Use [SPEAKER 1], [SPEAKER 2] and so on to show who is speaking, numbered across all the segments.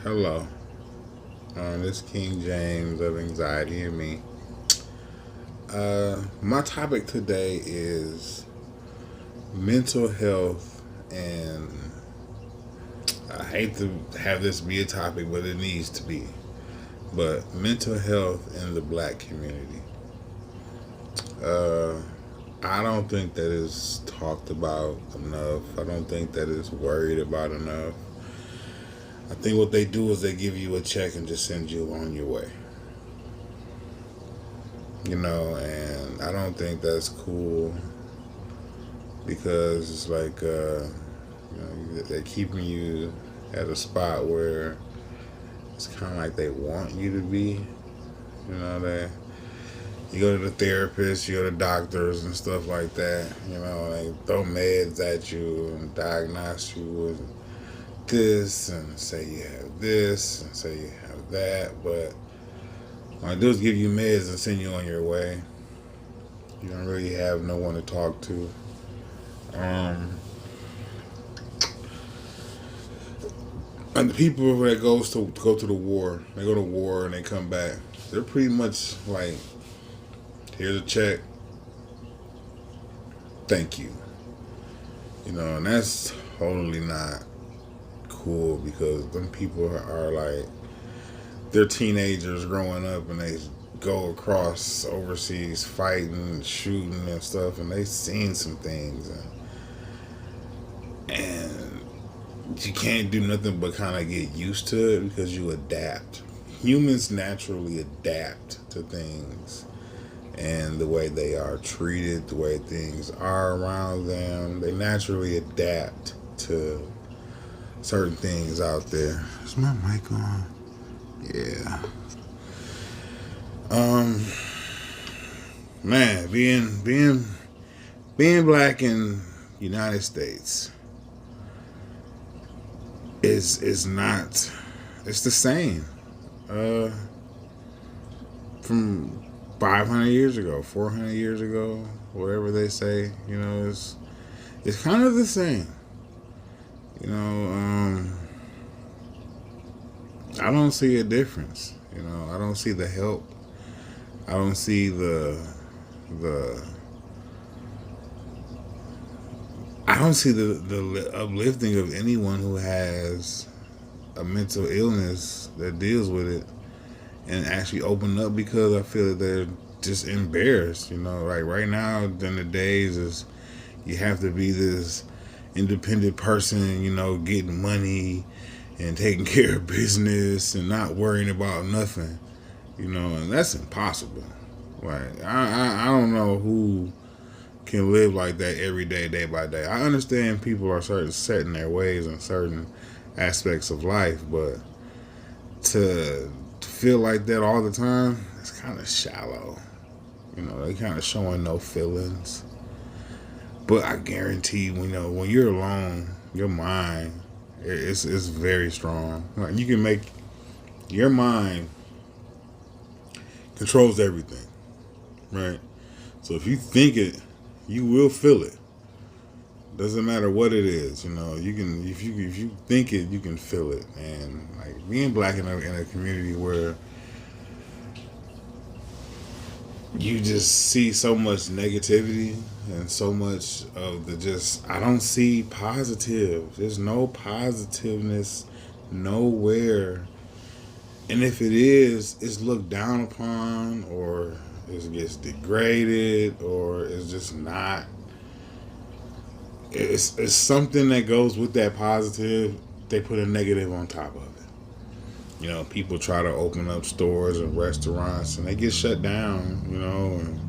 [SPEAKER 1] Hello, this King James of Anxiety and Me. My topic today is mental health, and I hate to have this be a topic, but it needs to be. But mental health in the black community. Uh, I don't think that is talked about enough. I don't think that is worried about enough. I think what they do is they give you a check and just send you on your way. And I don't think that's cool because it's like they're keeping you at a spot where it's kind of like they want you to be. They you go to the therapist, you go to doctors and stuff like that. They throw meds at you and diagnose you with this and say you have this and say you have that, but all I do is give you meds and send you on your way. You don't really have no one to talk to. Um, and the people that go to the war, they go to war and they come back. They're pretty much like, here's a check, thank you. And that's totally not cool because them people are like, they're teenagers growing up and they go across overseas fighting and shooting and stuff, and they've seen some things, and you can't do nothing but kind of get used to it because you adapt. Humans naturally adapt to things and the way they are treated, the way things are around them. They naturally adapt to certain things out there. Is my mic on? Yeah. Man, being black in United States is not, it's the same. From 500 years ago, 400 years ago, whatever they say, it's kind of the same. I don't see a difference. I don't see the help. I don't see the I don't see the uplifting of anyone who has a mental illness that deals with it and actually open up, because I feel that they're just embarrassed. Like right now in the days is you have to be this independent person, getting money and taking care of business and not worrying about nothing, and that's impossible. Like I don't know who can live like that every day, day by day. I understand people are set in their ways in certain aspects of life, but to feel like that all the time, it's kind of shallow. They kind of showing no feelings. But I guarantee, when you're alone, your mind it's very strong. Like you can make your mind controls everything, right? So if you think it, you will feel it. Doesn't matter what it is, You can if you think it, you can feel it. And like being black in a community where you just see so much negativity and so much of the just, I don't see positive. There's no positiveness nowhere. And if it is, it's looked down upon, or it gets degraded, or it's just not. It's something that goes with that positive. They put a negative on top of it. People try to open up stores and restaurants, and they get shut down. And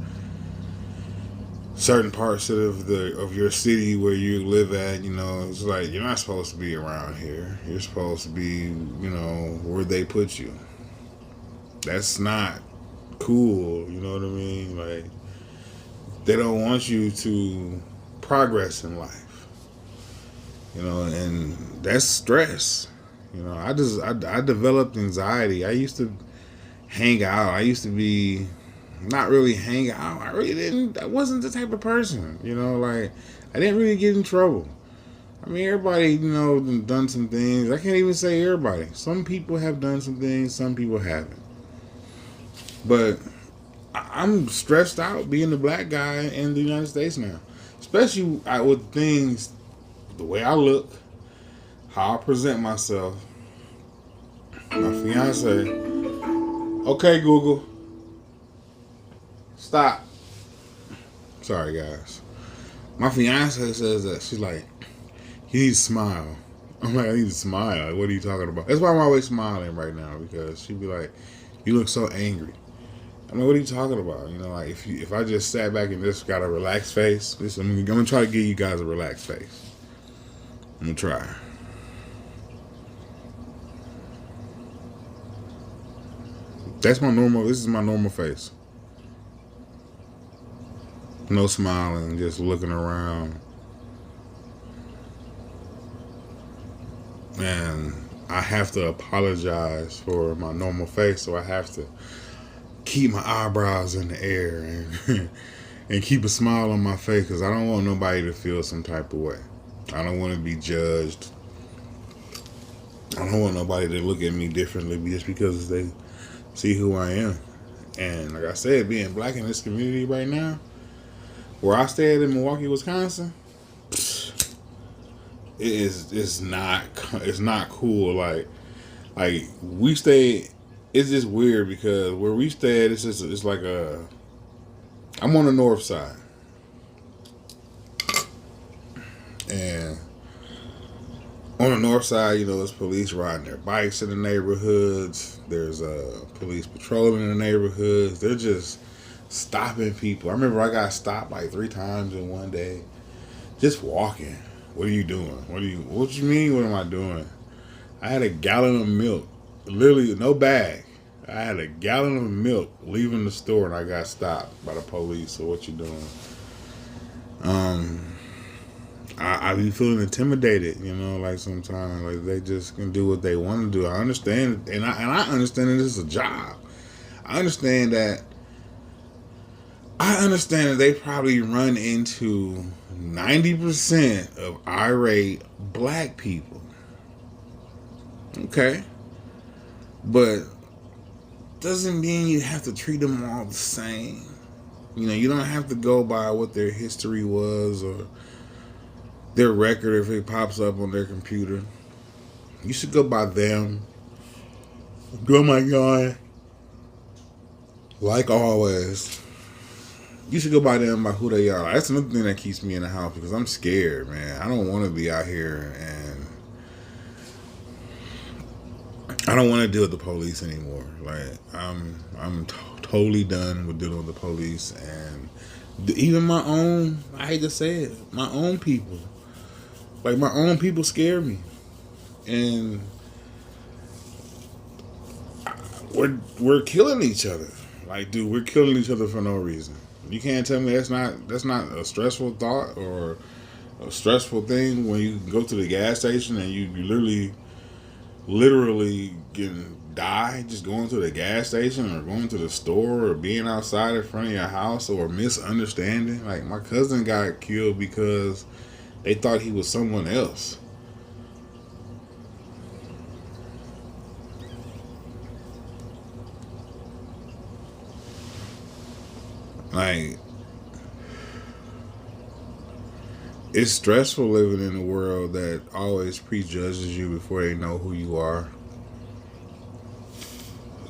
[SPEAKER 1] certain parts of your city where you live at, it's like you're not supposed to be around here. You're supposed to be, where they put you. That's not cool. You know what I mean? Like they don't want you to progress in life. And that's stress. I developed anxiety. I used to hang out. I used to be not really hang out. I wasn't the type of person, like I didn't really get in trouble. I mean, everybody, done some things. I can't even say everybody. Some people have done some things, some people haven't. But I'm stressed out being the black guy in the United States now. Especially with things, the way I look, how I present myself. My fiance, okay, Google, stop. Sorry, guys. My fiance says that she's like, you need to smile. I'm like, I need to smile. Like, what are you talking about? That's why I'm always smiling right now, because she'd be like, you look so angry. I'm like, what are you talking about? Like if I just sat back and just got a relaxed face, I'm gonna try to give you guys a relaxed face. I'm gonna try. This is my normal face. No smiling, just looking around. And I have to apologize for my normal face, so I have to keep my eyebrows in the air and and keep a smile on my face, because I don't want nobody to feel some type of way. I don't want to be judged. I don't want nobody to look at me differently just because they see who I am. And like I said, being black in this community right now, where I stay at in Milwaukee, Wisconsin, it's not cool. Like we stay. It's just weird because where we stay at, it's like I'm on the north side, and on the north side, there's police riding their bikes in the neighborhoods. There's police patrolling in the neighborhoods. They're just stopping people. I remember I got stopped like 3 times in one day, just walking. What are you doing? What you mean? What am I doing? I had a gallon of milk, literally no bag. I had a gallon of milk leaving the store, and I got stopped by the police. So what you doing? I be feeling intimidated, like sometimes, like they just can do what they want to do. I understand, and I understand that this is a job. I understand that they probably run into 90% of irate black people. Okay, but doesn't mean you have to treat them all the same. You don't have to go by what their history was or their record if it pops up on their computer. You should go by them. Oh my God. Like always, you should go by them by who they are. That's another thing that keeps me in the house, because I'm scared, man. I don't want to be out here, and I don't want to deal with the police anymore. Like I'm totally done with dealing with the police, and even my own. I hate to say it, my own people. Like, my own people scare me, and we're killing each other. Like, dude, we're killing each other for no reason. You can't tell me that's not a stressful thought or a stressful thing when you go to the gas station and you literally can die just going to the gas station or going to the store or being outside in front of your house, or misunderstanding. Like, my cousin got killed because they thought he was someone else. Like, it's stressful living in a world that always prejudges you before they know who you are.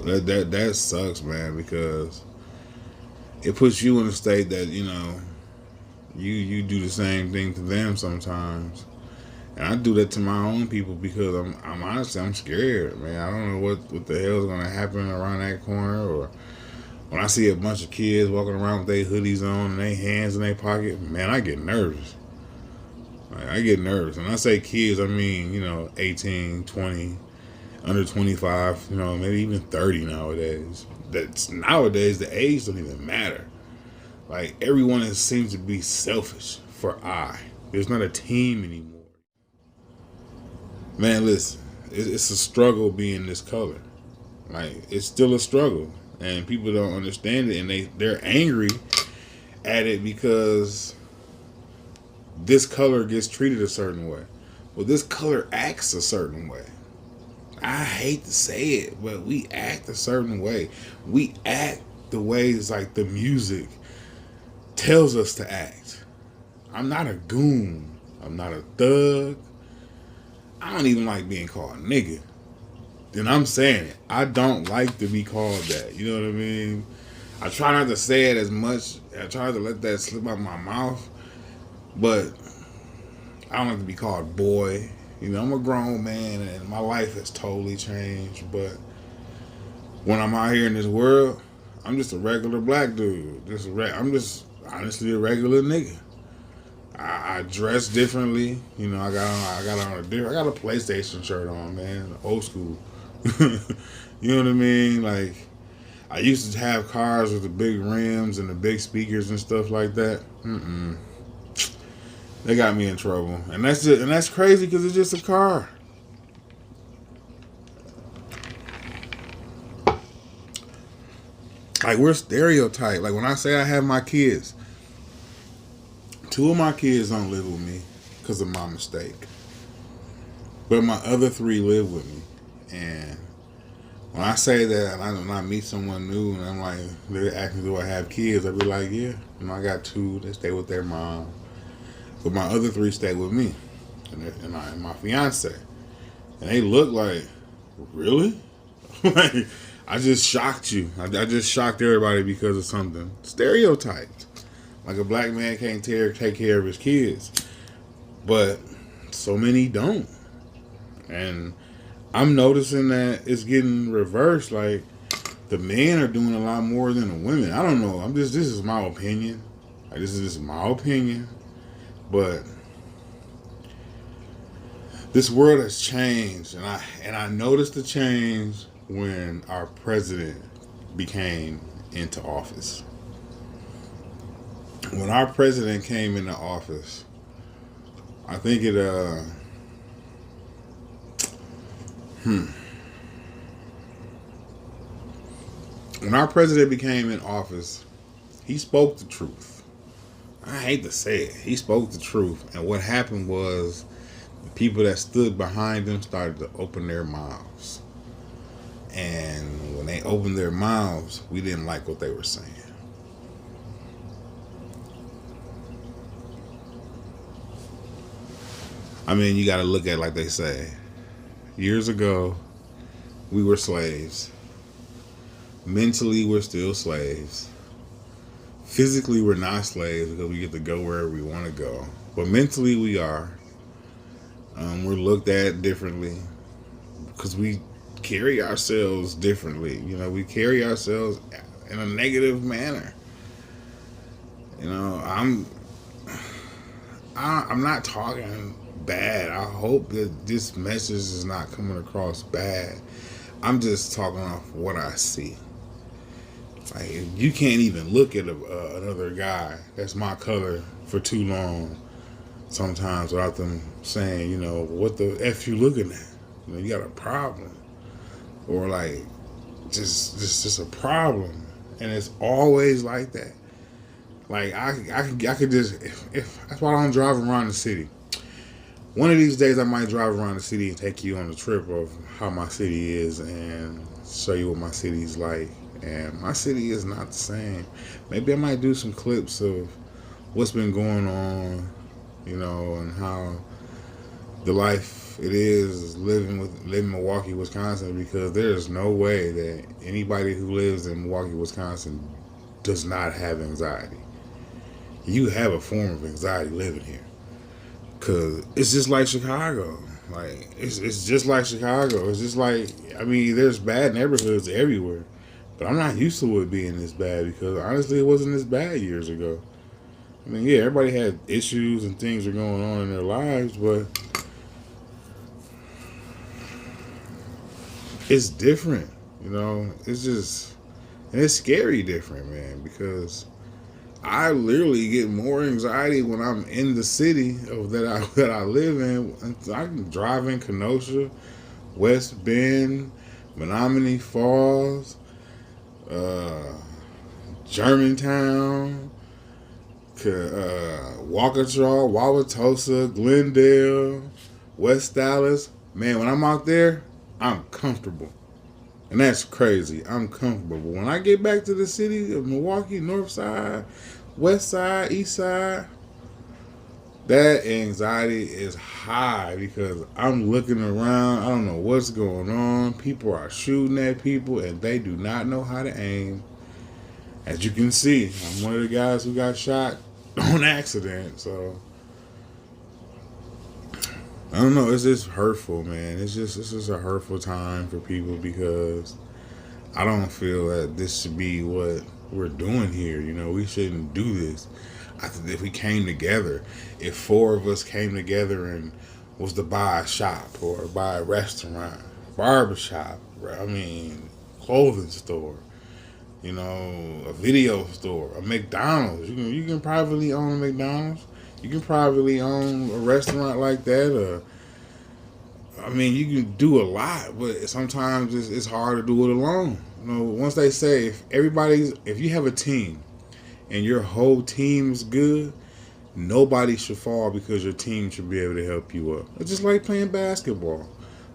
[SPEAKER 1] That sucks, man, because it puts you in a state that, you do the same thing to them sometimes. And I do that to my own people because I'm honestly, I'm scared, man. I don't know what the hell is going to happen around that corner, or when I see a bunch of kids walking around with their hoodies on and their hands in their pocket, man, I get nervous. Like, I get nervous. And I say kids, I mean, 18, 20, under 25, maybe even 30 nowadays. Nowadays, the age don't even matter. Like, everyone seems to be selfish for I. There's not a team anymore. Man, listen, it's a struggle being this color. Like, it's still a struggle. And people don't understand it, and they're angry at it because this color gets treated a certain way. Well, this color acts a certain way. I hate to say it, but we act a certain way. We act the ways like the music tells us to act. I'm not a goon. I'm not a thug. I don't even like being called nigga. And I'm saying it. I don't like to be called that. You know what I mean? I try not to say it as much. I try to let that slip out my mouth. But I don't like to be called boy. You know, I'm a grown man and my life has totally changed. But when I'm out here in this world, I'm just a regular black dude. I'm just honestly a regular nigga. I dress differently. You know, I got a PlayStation shirt on, man. Old school. You know what I mean? Like, I used to have cars with the big rims and the big speakers and stuff like that. They got me in trouble, and that's crazy because it's just a car. Like, we're stereotyped. Like, when I say I have my kids, 2 of my kids don't live with me because of my mistake, but my other 3 live with me. And when I say that, when I meet someone new and I'm like, they're asking, do I have kids? I be like, yeah. You know, I got 2 that stay with their mom, but my other 3 stay with me and my fiance. And they look like, really? Like, I just shocked you. I just shocked everybody because of something stereotyped. Like, a black man can't take care of his kids, but so many don't. And I'm noticing that it's getting reversed. Like, the men are doing a lot more than the women. I don't know. This is my opinion. Like, this is just my opinion. But this world has changed, and I noticed the change when our president became into office. When our president came into office, I think when our president became in office, he spoke the truth. I hate to say it. He spoke the truth. And what happened was the people that stood behind him started to open their mouths. And when they opened their mouths, we didn't like what they were saying. I mean, you got to look at it like they say. Years ago, we were slaves. Mentally, we're still slaves. Physically, we're not slaves because we get to go wherever we want to go. But mentally, we are. We're looked at differently because we carry ourselves differently. You know, we carry ourselves in a negative manner. You know, I'm not talking bad. I hope that this message is not coming across bad. I'm just talking off what I see. Like, you can't even look at another guy that's my color for too long sometimes without them saying, you know, what the F you looking at? You know, you got a problem. Or like, just a problem. And it's always like that. Like, I could just, if that's why I don't drive around the city. One of these days I might drive around the city and take you on a trip of how my city is and show you what my city's like. And my city is not the same. Maybe I might do some clips of what's been going on, you know, and how the life it is living in Milwaukee, Wisconsin, because there's no way that anybody who lives in Milwaukee, Wisconsin does not have anxiety. You have a form of anxiety living here. Because it's just like Chicago. Like, it's just like Chicago. It's just like, I mean, there's bad neighborhoods everywhere. But I'm not used to it being this bad because, honestly, it wasn't this bad years ago. I mean, yeah, everybody had issues and things are going on in their lives, but it's different, you know? It's just, and it's scary different, man, because I literally get more anxiety when I'm in the city that I live in. I can drive in Kenosha, West Bend, Menominee Falls, Germantown, Waukesha, Wauwatosa, Glendale, West Dallas, man, when I'm out there, I'm comfortable. And that's crazy. I'm comfortable. But when I get back to the city of Milwaukee, North Side, West Side, East Side, that anxiety is high because I'm looking around. I don't know what's going on. People are shooting at people and they do not know how to aim. As you can see, I'm one of the guys who got shot on accident. So I don't know. It's just hurtful, man. It's just a hurtful time for people because I don't feel that this should be what we're doing here. You know, we shouldn't do this. I think if we came together, if four of us came together and was to buy a shop or buy a restaurant, barbershop, I mean, clothing store, you know, a video store, a McDonald's. You can privately own a McDonald's. You can privately own a restaurant like that. I mean, you can do a lot, but sometimes it's hard to do it alone. You know, once they say if you have a team and your whole team is good, nobody should fall because your team should be able to help you up. It's just like playing basketball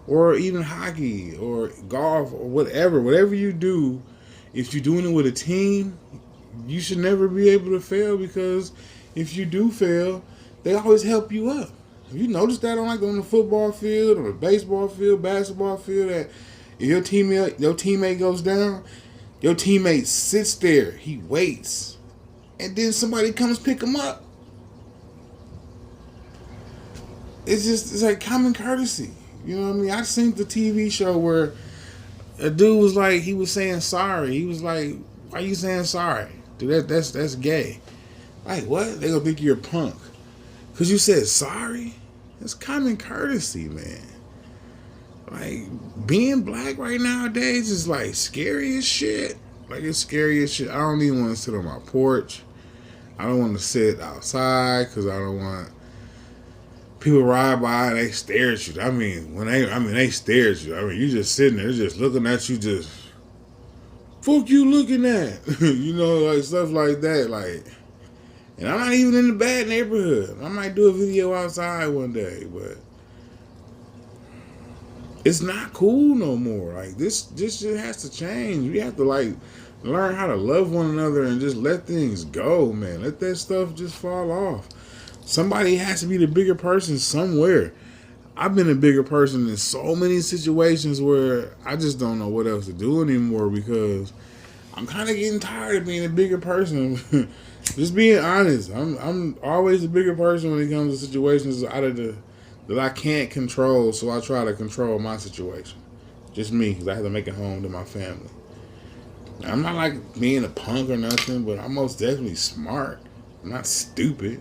[SPEAKER 1] or even hockey or golf or whatever you do. If you're doing it with a team, you should never be able to fail because if you do fail, they always help you up. Have you noticed that on the football field, on the baseball field, basketball field, that if your teammate goes down, your teammate sits there, he waits, and then somebody comes pick him up. It's like common courtesy. You know what I mean? I seen the TV show where a dude was like, he was saying sorry. He was like, why are you saying sorry? Dude, that's gay. Like, what? They gonna think you're a punk. Because you said sorry? It's common courtesy, man. Like, being black right nowadays is like scary as shit. Like, it's scary as shit. I don't even want to sit on my porch. I don't want to sit outside because I don't want people ride by and they stare at you. They stare at you. I mean, you just sitting there, just looking at you, just fuck you looking at. You know, like stuff like that. Like, and I'm not even in the bad neighborhood. I might do a video outside one day, but it's not cool no more. Like, this shit has to change. We have to learn how to love one another and just let things go, man. Let that stuff just fall off. Somebody has to be the bigger person somewhere. I've been a bigger person in so many situations where I just don't know what else to do anymore because I'm kind of getting tired of being a bigger person. Just being honest, I'm always a bigger person when it comes to situations that I can't control, so I try to control my situation. Just me, because I have to make it home to my family. I'm not like being a punk or nothing, but I'm most definitely smart. I'm not stupid.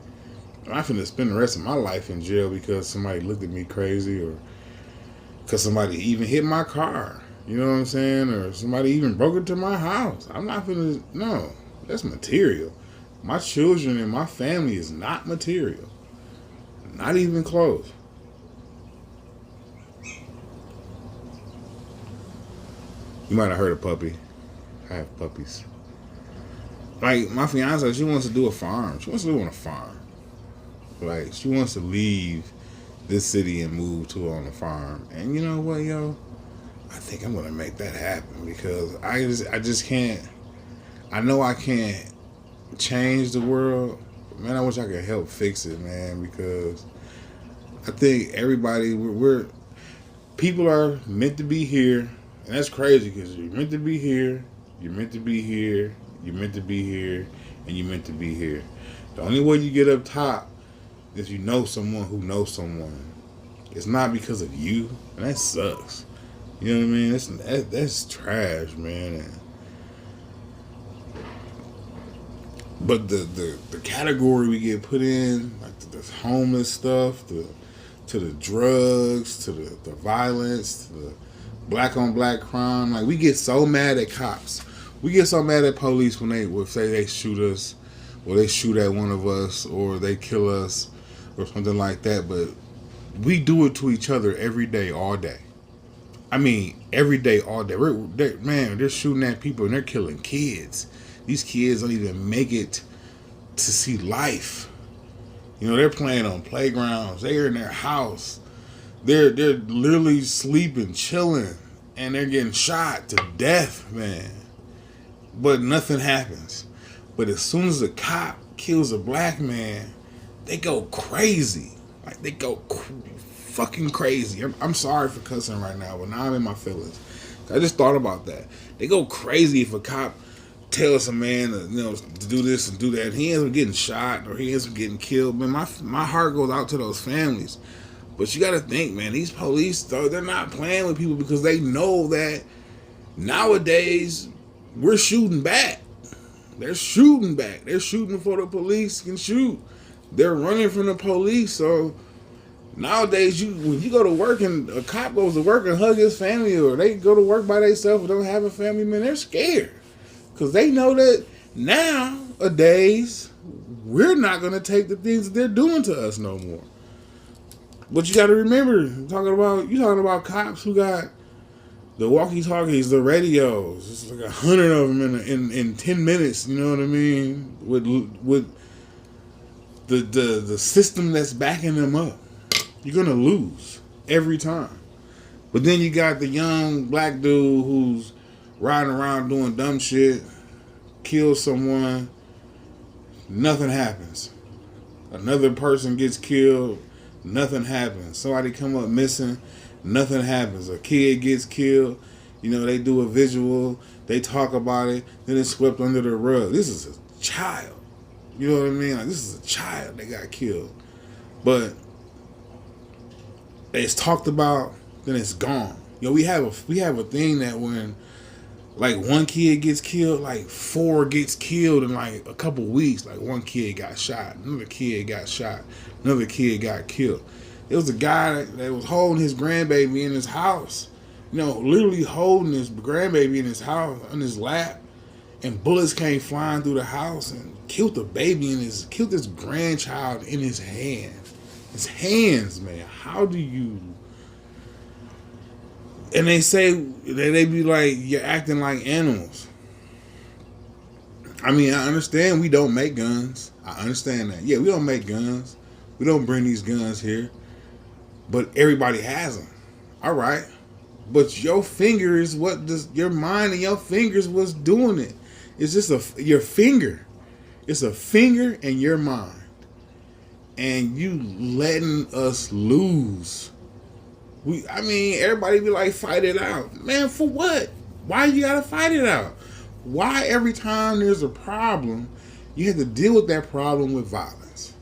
[SPEAKER 1] I'm not finna spend the rest of my life in jail because somebody looked at me crazy or because somebody even hit my car. You know what I'm saying? Or somebody even broke into my house. I'm not finna, no, that's material. My children and my family is not material. Not even close. You might have heard a puppy. I have puppies. Like, my fiance, she wants to do a farm. She wants to live on a farm. Like, she wants to leave this city and move to on a farm. And you know what, yo? I think I'm gonna make that happen because I just can't. I know I can't change the world. Man, I wish I could help fix it, man, because I think everybody, people are meant to be here, and that's crazy because you're meant to be here, you're meant to be here, you're meant to be here, and you're meant to be here. The only way you get up top is you know someone who knows someone. It's not because of you, and that sucks. You know what I mean? That's trash, man. But the category we get put in, like the homeless stuff, to the drugs, to the violence, to the black on black crime, like we get so mad at cops. We get so mad at police when they would say they shoot us, or they shoot at one of us, or they kill us, or something like that. But we do it to each other every day, all day. I mean, every day, all day. They're shooting at people and they're killing kids. These kids don't even make it to see life. You know, they're playing on playgrounds. They're in their house. They're literally sleeping, chilling, and they're getting shot to death, man. But nothing happens. But as soon as a cop kills a black man, they go crazy. Like they go fucking crazy. I'm sorry for cussing right now, but now I'm in my feelings. I just thought about that. They go crazy if a cop tells a man to do this and do that. He ends up getting shot or he ends up getting killed. Man, my heart goes out to those families. But you got to think, man, these police, though, they're not playing with people because they know that nowadays we're shooting back. They're shooting back. They're shooting before the police can shoot. They're running from the police. So nowadays, when you go to work and a cop goes to work and hug his family, or they go to work by themselves and don't have a family, man, they're scared. Because they know that nowadays, we're not going to take the things that they're doing to us no more. But you got to remember, you're talking about cops who got the walkie-talkies, the radios. It's like 100 of them in 10 minutes. You know what I mean? With the system that's backing them up, you're gonna lose every time. But then you got the young black dude who's riding around doing dumb shit, kills someone, nothing happens. Another person gets killed, nothing happens. Somebody come up missing, nothing happens. A kid gets killed, they do a visual, they talk about it, then it's swept under the rug. This is a child. You know what I mean? Like, this is a child that got killed. But it's talked about, then it's gone. We have a thing that when like one kid gets killed, like 4 gets killed in like a couple weeks. Like one kid got shot, another kid got shot, another kid got killed. There was a guy that was holding his grandbaby in his house, literally holding his grandbaby in his house on his lap, and bullets came flying through the house and killed the baby killed this grandchild in his hand. His hands, man. How do you? And they say they be like, you're acting like animals. I mean, I understand we don't make guns. I understand that. Yeah, we don't make guns. We don't bring these guns here. But everybody has them. All right. But your finger is your mind and your fingers was doing it. It's just your finger. It's a finger and your mind. And you letting us lose. Everybody be like, fight it out. Man, for what? Why you gotta fight it out? Why every time there's a problem, you have to deal with that problem with violence?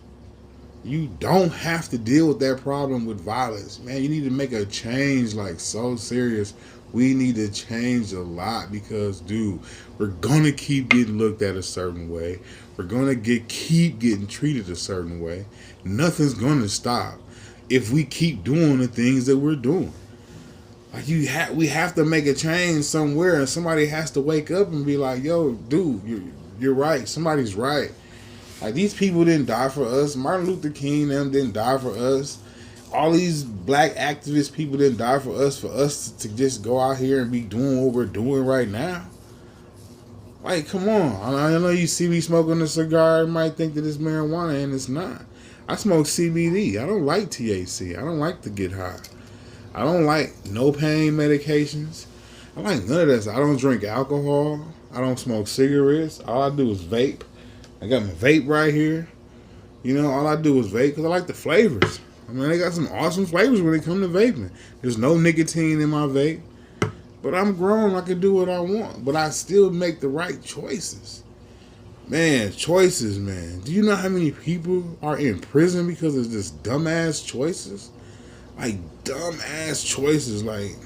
[SPEAKER 1] You don't have to deal with that problem with violence. Man, you need to make a change, like, so serious. We need to change a lot because, dude, we're gonna keep getting looked at a certain way. We're gonna keep getting treated a certain way. Nothing's gonna stop if we keep doing the things that we're doing. Like, we have to make a change somewhere, and somebody has to wake up and be like, yo, dude, you're right. Somebody's right. Like, these people didn't die for us. Martin Luther King them didn't die for us. All these black activist people didn't die for us to just go out here and be doing what we're doing right now. Like, come on. I know you see me smoking a cigar, you might think that it's marijuana, and it's not. I smoke CBD. I don't like THC. I don't like to get high. I don't like no pain medications. I like none of that. I don't drink alcohol. I don't smoke cigarettes. All I do is vape. I got my vape right here. All I do is vape because I like the flavors. They got some awesome flavors when it comes to vaping. There's no nicotine in my vape. But I'm grown. I can do what I want. But I still make the right choices. Man, choices, man. Do you know how many people are in prison because of just dumbass choices? Like, dumbass choices. Like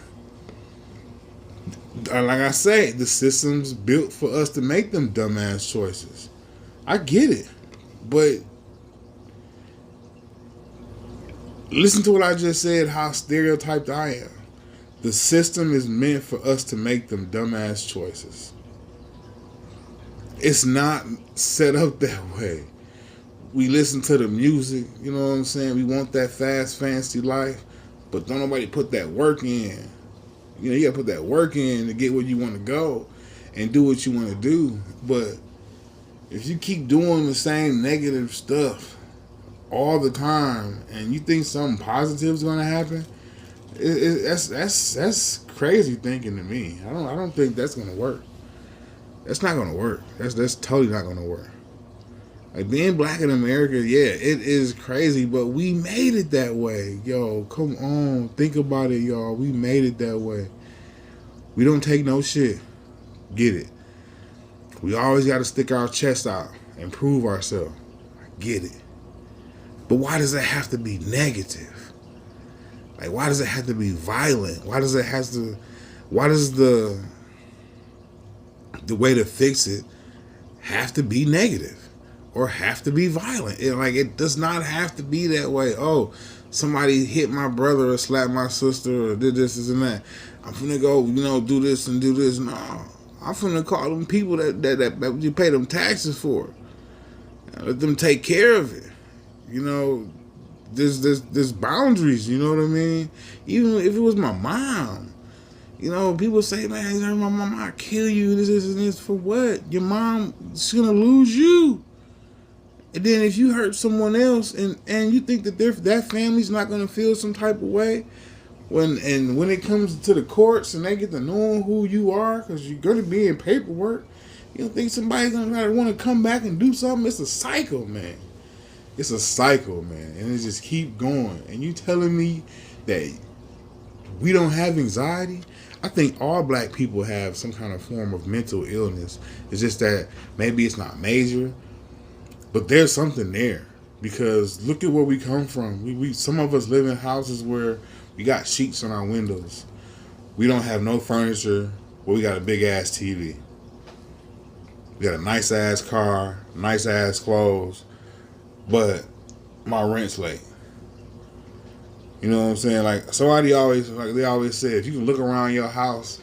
[SPEAKER 1] I say, the system's built for us to make them dumbass choices. I get it. But listen to what I just said, how stereotyped I am. The system is meant for us to make them dumbass choices. It's not set up that way. We listen to the music, you know what I'm saying? We want that fast, fancy life, but don't nobody put that work in. You gotta put that work in to get where you want to go and do what you want to do. But if you keep doing the same negative stuff all the time and you think something positive is going to happen, That's crazy thinking to me. I don't think that's gonna work. That's not gonna work. That's totally not gonna work. Like being black in America, yeah, it is crazy, but we made it that way. Yo, come on, think about it, y'all. We made it that way. We don't take no shit. Get it. We always got to stick our chest out and prove ourselves. Get it. But why does it have to be negative? Like, why does it have to be violent? Why does the way to fix it have to be negative or have to be violent? It does not have to be that way. Oh, somebody hit my brother or slapped my sister or did this and that. I'm finna go, do this and do this. No, I'm finna call them people that you pay them taxes for. Let them take care of it. There's boundaries. You know what I mean? Even if it was my mom. People say, man, my mom, I'll kill you, this, and this. For what? Your mom, she's going to lose you. And then if you hurt someone else and you think that that family's not going to feel some type of way, when it comes to the courts and they get to know who you are, because you're going to be in paperwork, you don't think somebody's going to want to come back and do something? It's a cycle, man. It's a cycle, man. And it just keep going. And you telling me that we don't have anxiety? I think all black people have some kind of form of mental illness. It's just that maybe it's not major, but there's something there. Because look at where we come from. We some of us live in houses where we got sheets on our windows. We don't have no furniture, but we got a big ass TV. We got a nice ass car, nice ass clothes, but my rent's late. You know what I'm saying? Like they always say, if you can look around your house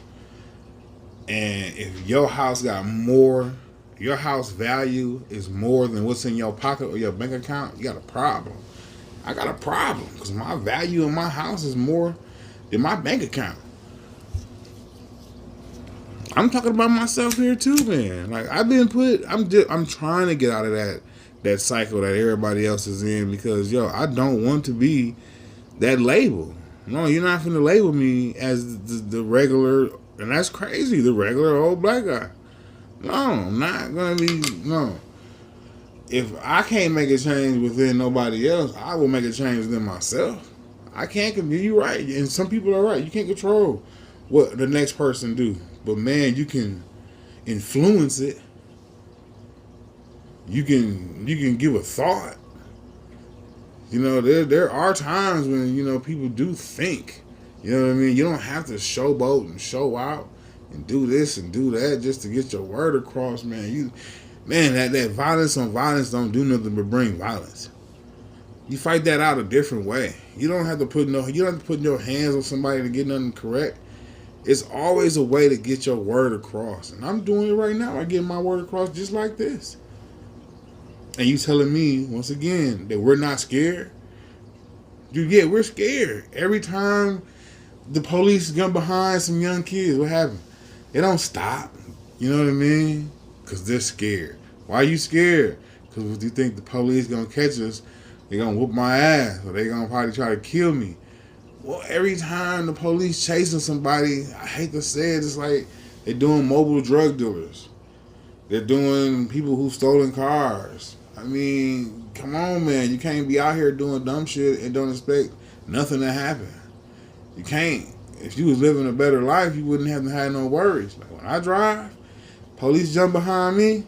[SPEAKER 1] and if your house your house value is more than what's in your pocket or your bank account, you got a problem. I got a problem because my value in my house is more than my bank account. I'm talking about myself here too, man. Like I'm trying to get out of that cycle that everybody else is in because I don't want to be that label. No, you're not finna label me as the regular, and that's crazy, the regular old black guy. No, I'm not gonna be, no. If I can't make a change within nobody else, I will make a change within myself. I can't, you're right, and some people are right. You can't control what the next person do. But man, you can influence it. You can give a thought. There are times when, people do think. You know what I mean? You don't have to showboat and show out and do this and do that just to get your word across, man. That violence on violence don't do nothing but bring violence. You fight that out a different way. You don't have to put your hands on somebody to get nothing correct. It's always a way to get your word across. And I'm doing it right now. I get my word across just like this. And you telling me, once again, that we're not scared? Dude, yeah, we're scared. Every time the police gun behind some young kids, what happened? They don't stop. You know what I mean? Because they're scared. Why are you scared? Because if you think the police going to catch us, they're going to whoop my ass. Or they're going to probably try to kill me. Well, every time the police chasing somebody, I hate to say it, it's like they're doing mobile drug dealers. They're doing people who've stolen cars. I mean, come on, man. You can't be out here doing dumb shit and don't expect nothing to happen. You can't. If you was living a better life, you wouldn't have to have no worries. Like when I drive, police jump behind me,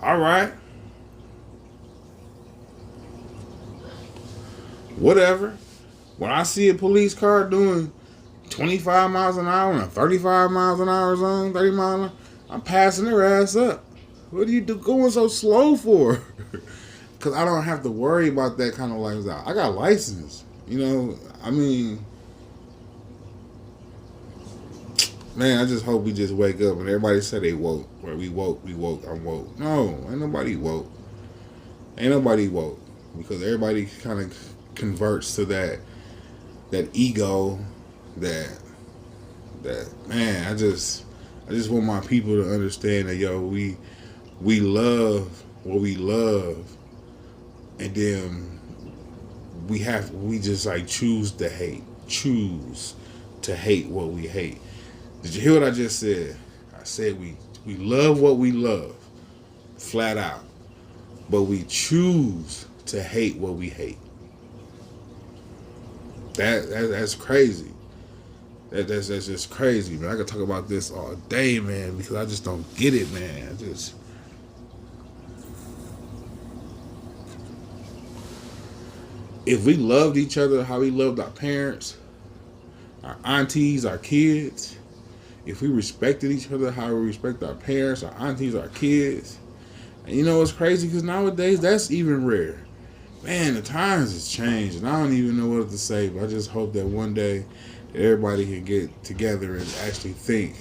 [SPEAKER 1] all right. Whatever. When I see a police car doing 25 miles an hour in a 35 miles an hour zone, 30 miles an hour, I'm passing their ass up. What are you going so slow for? Because I don't have to worry about that kind of lifestyle. I got license. I mean, man, I just hope we just wake up and everybody say they woke. Where we woke, I'm woke. No, ain't nobody woke. Ain't nobody woke. Because everybody kind of converts to that ego that man, I just want my people to understand that we love what we love, and then we just like choose to hate. Choose to hate what we hate. Did you hear what I just said? I said we love what we love, flat out. But we choose to hate what we hate. That's crazy. That's just crazy, man. I could talk about this all day, man, because I just don't get it, man. If we loved each other how we loved our parents, our aunties, our kids, if we respected each other how we respect our parents, our aunties, our kids, and you know what's crazy? Because nowadays that's even rare. Man, the times has changed, and I don't even know what to say, but I just hope that one day everybody can get together and actually think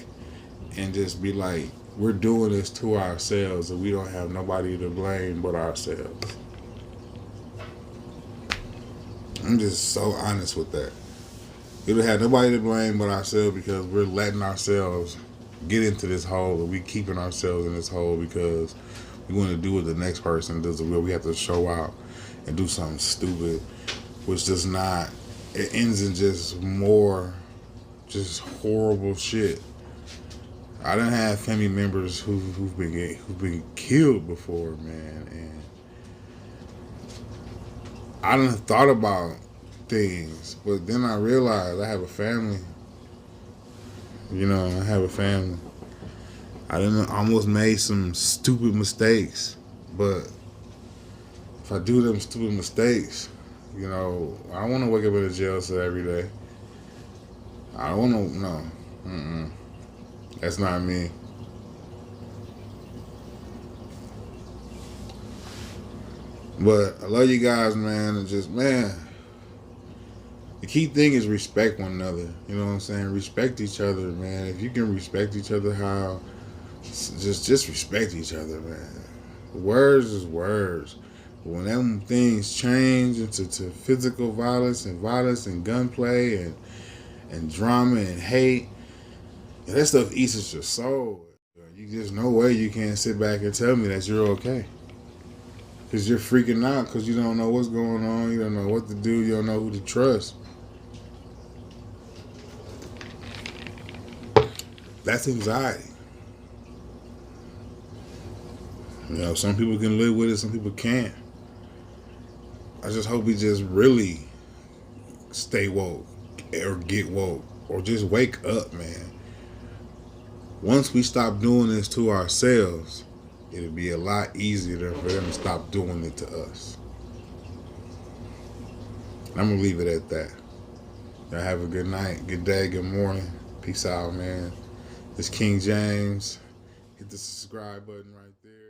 [SPEAKER 1] and just be like, we're doing this to ourselves and we don't have nobody to blame but ourselves. I'm just so honest with that. We don't have nobody to blame but ourselves because we're letting ourselves get into this hole and we keeping ourselves in this hole because we want to do what the next person does. We have to show out and do something stupid, which does not, it ends in just more just horrible shit. I done had family members who've been killed before, man, and I done thought about things, but then I realized I have a family. You know, I have a family. I done almost made some stupid mistakes, but if I do them stupid mistakes, you know, I don't want to wake up in a jail cell every day. I don't want to, no. That's not me. But I love you guys, man, and just, man, the key thing is respect one another. You know what I'm saying? Respect each other, man. If you can respect each other, how, just respect each other, man. Words is words. When them things change into physical violence and gunplay and drama and hate, that stuff eats at your soul. There's no way you can't sit back and tell me that you're okay. Because you're freaking out because you don't know what's going on. You don't know what to do. You don't know who to trust. That's anxiety. You know, some people can live with it, some people can't. I just hope we just really stay woke or get woke or just wake up, man. Once we stop doing this to ourselves, it'll be a lot easier for them to stop doing it to us. I'm going to leave it at that. Y'all have a good night, good day, good morning. Peace out, man. This King James. Hit the subscribe button right there.